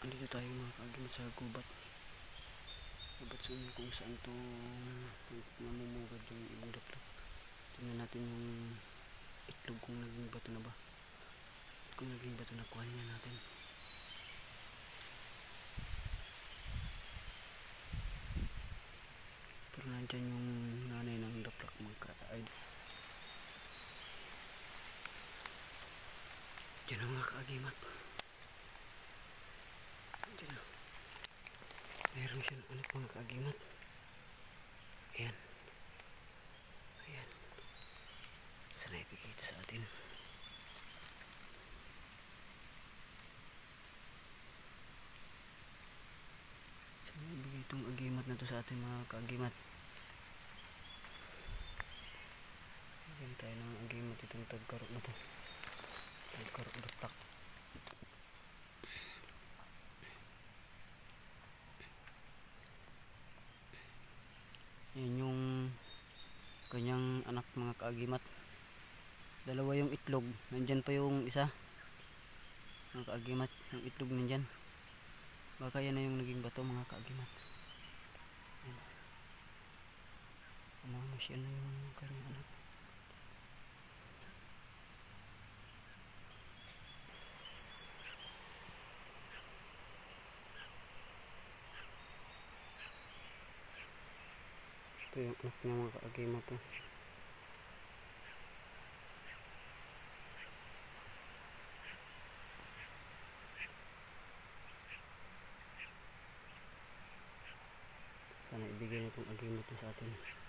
Andito tayo mga kaagimat sa gubat. Gubat kung saan to namumugad yung ibang daplak. Tingnan natin yung itlog kung naging bato na ba. Kung naging bato na, kuhanin na natin. Pero nandyan yung nanay ng daplak mga ka-idol. Diyan ang mga kaagimat. Diyan na. Meron siyang anak mga kaagimat. Ayan. Ayan. Sana ipikita sa atin. Sana ibigay itong agimat na to sa atin mga kaagimat. Bigyan tayo ng agimat itong tagkarok na to. Tagkarok daplak. Yan yung kanyang anak mga kaagimat. Dalawa yung itlog. Nandyan pa yung isa mga kaagimat. Yung itlog nandyan. Baka yan na yung naging bato mga kaagimat. Siya na yung kanyang anak. Ito yung anak niya mga kaagimat. Sana ibigay na itong agimat sa atin.